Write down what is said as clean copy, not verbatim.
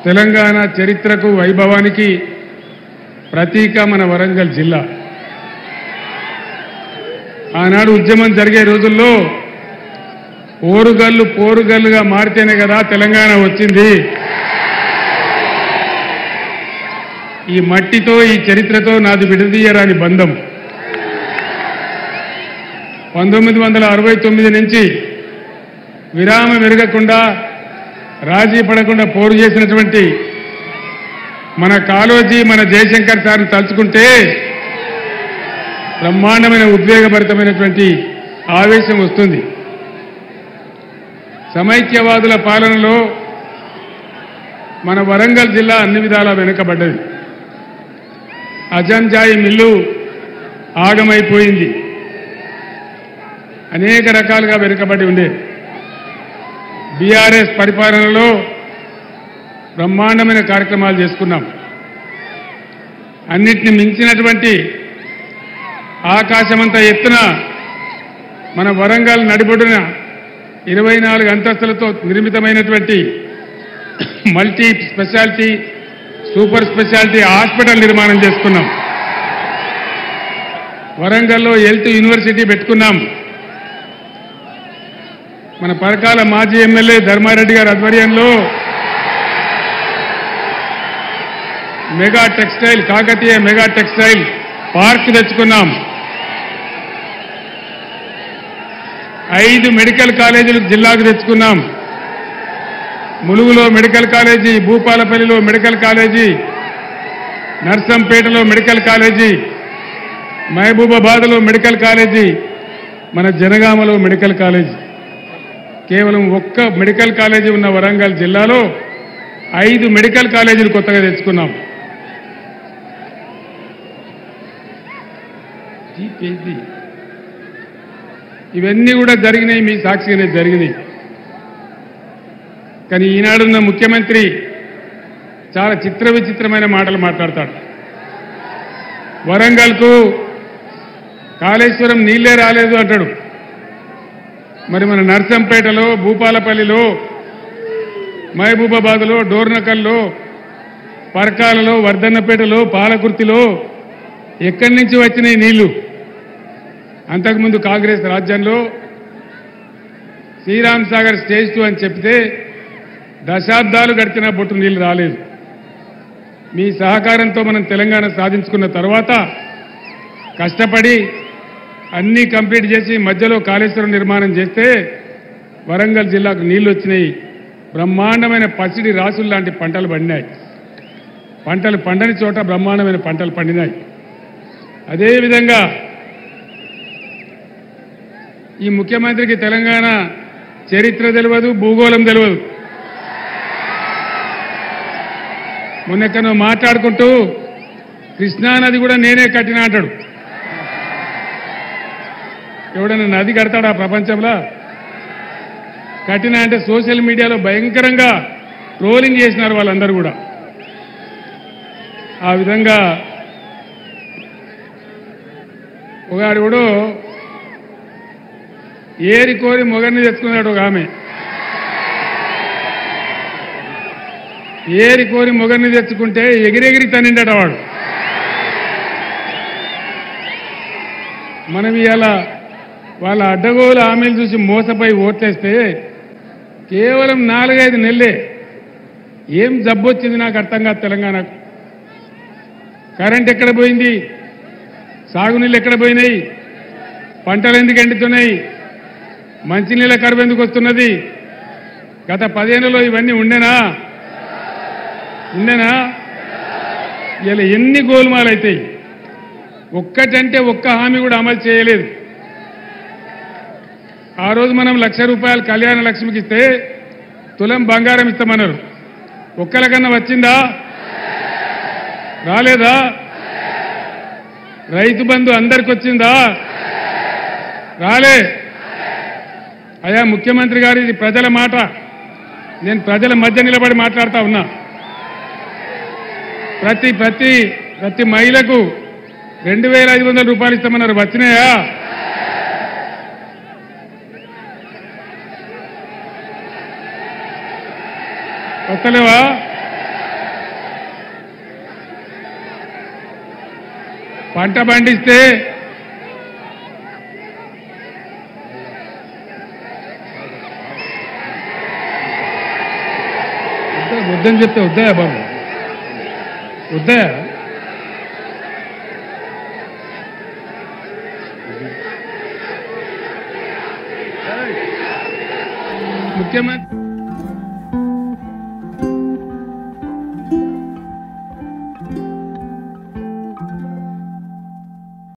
తెలంగాణ చరిత్రకు వైభవానికి ప్రతీక మన వరంగల్ జిల్లా. ఆనాడు ఉద్యమం జరిగే రోజుల్లో ఓరుగల్లు పోరుగల్లుగా మారితేనే కదా తెలంగాణ వచ్చింది. ఈ మట్టితో ఈ చరిత్రతో నాది విడదీయరాని బంధం. 1969 నుంచి విరామం ఎరగకుండా రాజీ పడకుండా పోరు చేసినటువంటి మన కాళోజీ మన జయశంకర్ సార్ని తలుచుకుంటే బ్రహ్మాండమైన ఉద్వేగభరితమైనటువంటి ఆవేశం వస్తుంది. సమైక్యవాదుల పాలనలో మన వరంగల్ జిల్లా అన్ని విధాలా వెనుకబడ్డది. అజంజాయి మిల్లు ఆగమైపోయింది. అనేక రకాలుగా వెనుకబడి ఉండే బీఆర్ఎస్ పరిపాలనలో బ్రహ్మాండమైన కార్యక్రమాలు చేసుకున్నాం. అన్నిటిని మించినటువంటి ఆకాశమంత ఎత్తున మన వరంగల్ నడిబొడ్డున 24 అంతస్తులతో నిర్మితమైనటువంటి multi speciality super speciality hospital నిర్మాణం చేసుకున్నాం. వరంగల్లో హెల్త్ యూనివర్సిటీ పెట్టుకున్నాం. మన పరకాల మాజీ ఎమ్మెల్యే ధర్మారెడ్డి గారి ఆధ్వర్యంలో mega textile Kakatiya mega textile park తెచ్చుకున్నాం. 5 మెడికల్ కాలేజీలు జిల్లాకు తెచ్చుకున్నాం. ములుగులో మెడికల్ కాలేజీ, భూపాలపల్లిలో మెడికల్ కాలేజీ, నర్సంపేటలో మెడికల్ కాలేజీ, మహబూబాబాద్లో మెడికల్ కాలేజీ, మన జనగామలో మెడికల్ కాలేజీ. కేవలం ఒక్క మెడికల్ కాలేజీ ఉన్న వరంగల్ జిల్లాలో 5 మెడికల్ కాలేజీలు కొత్తగా తెచ్చుకున్నాం. ఇవన్నీ కూడా జరిగినాయి, మీ సాక్షిగానే జరిగినాయి. కానీ ఈనాడున్న ముఖ్యమంత్రి చాలా చిత్ర విచిత్రమైన మాటలు మాట్లాడతాడు. వరంగల్కు కాళేశ్వరం నీళ్లే రాలేదు అంటాడు. మరి మన నర్సంపేటలో, భూపాలపల్లిలో, మహబూబాబాద్లో, డోర్నకల్లో, పరకాలలో, వర్ధన్నపేటలో, పాలకుర్తిలో ఎక్కడి నుంచి వచ్చినాయి నీళ్లు? అంతకుముందు కాంగ్రెస్ రాజ్యంలో శ్రీరామ్ సాగర్ స్టేజ్ 2 అని చెప్తే దశాబ్దాలు గడిచినా బొట్టు నీళ్లు రాలేదు. మీ సహకారంతో మనం తెలంగాణ సాధించుకున్న తర్వాత కష్టపడి అన్నీ కంప్లీట్ చేసి మధ్యలో కాళేశ్వరం నిర్మాణం చేస్తే వరంగల్ జిల్లాకు నీళ్లు వచ్చినాయి. బ్రహ్మాండమైన పసిడి రాసులు లాంటి పంటలు పండినాయి. పంటలు పండని చోట బ్రహ్మాండమైన పంటలు పండినాయి. అదేవిధంగా ఈ ముఖ్యమంత్రికి తెలంగాణ చరిత్ర తెలియదు, భూగోళం తెలియదు. మొన్నెక్కనో మాట్లాడుకుంటూ కృష్ణానది కూడా నేనే కట్టినా అంటాడు. ఎవడన్నా నది కడతాడా ప్రపంచంలో? కట్టినా అంటే సోషల్ మీడియాలో భయంకరంగా ట్రోలింగ్ చేసినారు వాళ్ళందరూ కూడా. ఆ విధంగా ఒకడు కూడా ఏరి కోరి మొగర్ని తెచ్చుకున్నాడు. ఒక ఆమె ఏరి కోరి మొగర్ని తెచ్చుకుంటే ఎగిరెగిరి తనిండట వాడు. మనం ఇవాళ వాళ్ళ అడ్డగోలు హామీలు చూసి మోసపోయి ఓట్లేస్తే కేవలం 4-5 నెలలే ఏం జబ్బు వచ్చింది నాకు అర్థం కాదు. తెలంగాణకు కరెంట్ ఎక్కడ పోయింది? సాగునీళ్ళు ఎక్కడ పోయినాయి? పంటలు ఎందుకు ఎండుతున్నాయి? మంచినీళ్ళ కరువు ఎందుకు వస్తున్నది? గత 10 ఏళ్లలో ఇవన్నీ ఉండేనా? ఇలా ఎన్ని గోల్మాలు అవుతాయి? ఒక్కటంటే ఒక్క హామీ కూడా అమలు చేయలేదు. ఆ రోజు మనం ₹1,00,000 కళ్యాణ లక్ష్మికి ఇస్తే తులం బంగారం ఇస్తామన్నారు. ఒక్కలకన్నా వచ్చిందా? రాలేదా? రైతు బంధు అందరికి వచ్చిందా? రాలే. అయ్యా ముఖ్యమంత్రి గారు, ఇది ప్రజల మాట. నేను ప్రజల మధ్య నిలబడి మాట్లాడుతా ఉన్నా. ప్రతి మహిళకు ₹2,500 ఇస్తామన్నారు. వచ్చినాయా? వస్తలేవా? పంట పండిస్తే వద్దని చెప్తే వద్దాయా బాబు? వద్దాయా? ముఖ్యమంత్రి